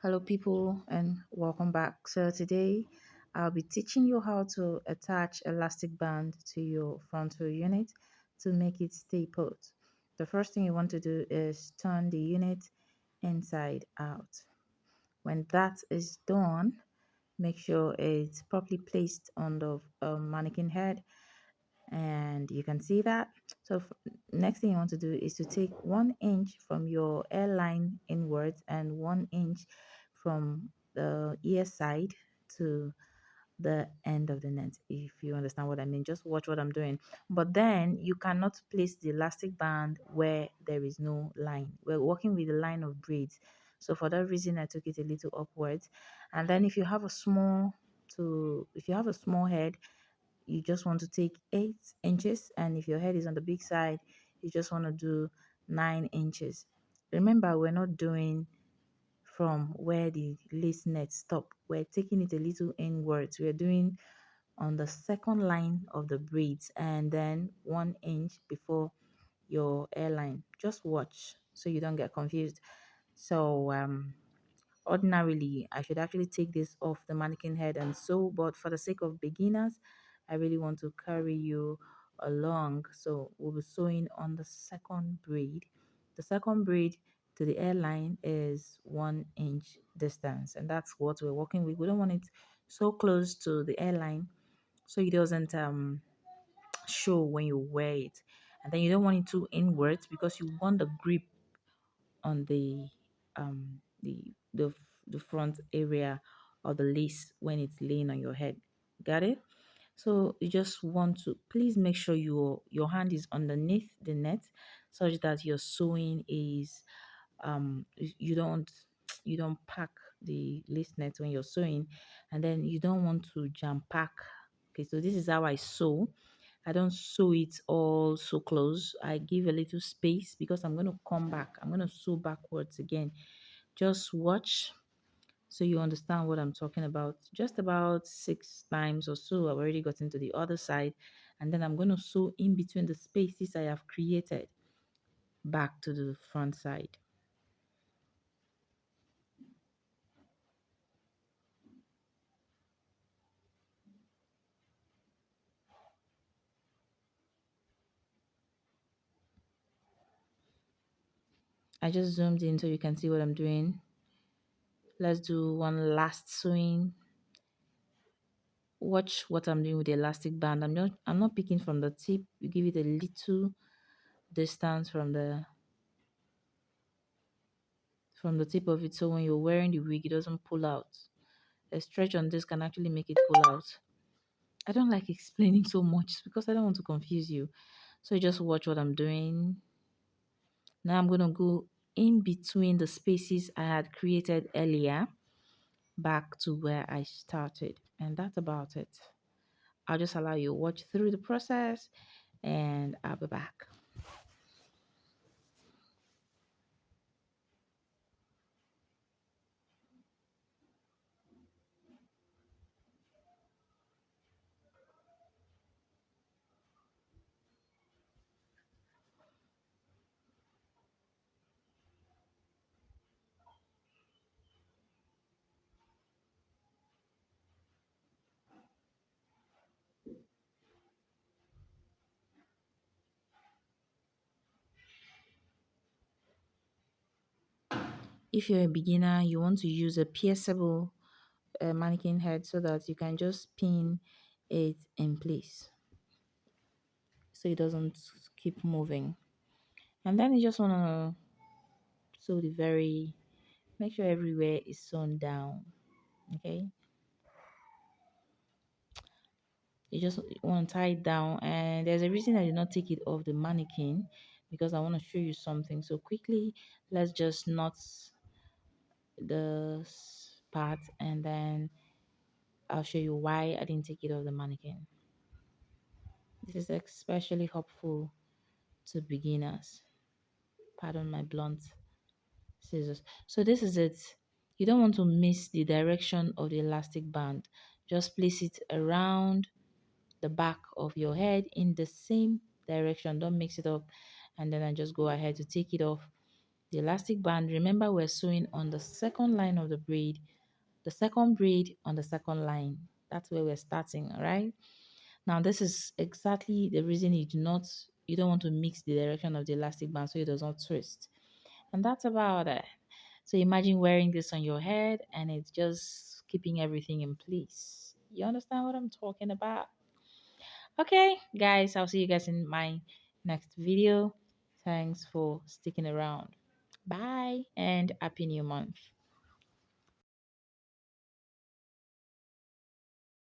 Hello, people, and welcome back. So, today I'll be teaching you how to attach elastic band to your frontal unit to make it stay put. The first thing you want to do is turn the unit inside out. When that is done, make sure it's properly placed on the mannequin head, and you can see that. So, next thing you want to do is to take 1 inch from your airline inwards and 1 inch from the ear side to the end of the net. If you understand what I mean, just watch what I'm doing. But then you cannot place the elastic band where there is no line. We're working with a line of braids, so for that reason I took it a little upwards. And then if you have a small head, you just want to take 8 inches, and if your head is on the big side, you just want to do 9 inches. Remember, we're not doing from where the lace net stop. We're taking it a little inwards. We're doing on the second line of the braids and then 1 inch before your airline. Just watch so you don't get confused. So ordinarily, I should actually take this off the mannequin head and sew, but for the sake of beginners, I really want to carry you along. So we'll be sewing on the second braid. The second braid to the airline is 1 inch distance, and that's what we're working with. We don't want it so close to the airline so it doesn't show when you wear it, and then you don't want it too inwards because you want the grip on um the the the front area of the lace when it's laying on your head. Got it? So you just want to please make sure your hand is underneath the net such that your sewing is you don't you don't pack the lace net when you're sewing, and then you don't want to jam pack. Okay, so this is how I sew. I don't sew it all so close. I give a little space because I'm going to come back. I'm going to sew backwards again. Just watch so you understand what I'm talking about. Just about 6 times or so, I've already gotten to the other side. And then I'm going to sew in between the spaces I have created back to the front side. I just zoomed in so you can see what I'm doing. Let's do one last sewing. Watch what I'm doing with the elastic band. I'm not picking from the tip. You give it a little distance from the tip of it, so when you're wearing the wig it doesn't pull out. A stretch on this can actually make it pull out. I don't like explaining so much because I don't want to confuse you. So you just watch what I'm doing. Now I'm going to go in between the spaces I had created earlier back to where I started. And that's about it. I'll just allow you to watch through the process and I'll be back. If you're a beginner, you want to use a pierceable mannequin head so that you can just pin it in place so it doesn't keep moving. And then you just want to sew the very, make sure everywhere is sewn down. Okay, you just want to tie it down, and there's a reason I did not take it off the mannequin because I want to show you something. So quickly, let's just knot the part, and then I'll show you why I didn't take it off the mannequin. This is especially helpful to beginners. Pardon my blunt scissors. So this is it. You don't want to miss the direction of the elastic band. Just place it around the back of your head in the same direction. Don't mix it up. And then I just go ahead to take it off The elastic band, remember we're sewing on the second line of the braid, the second braid on the second line. That's where we're starting, all right? Now, this is exactly the reason you don't want to mix the direction of the elastic band so it does not twist. And that's about it. So imagine wearing this on your head and it's just keeping everything in place. You understand what I'm talking about? Okay, guys, I'll see you guys in my next video. Thanks for sticking around. Bye and happy new month.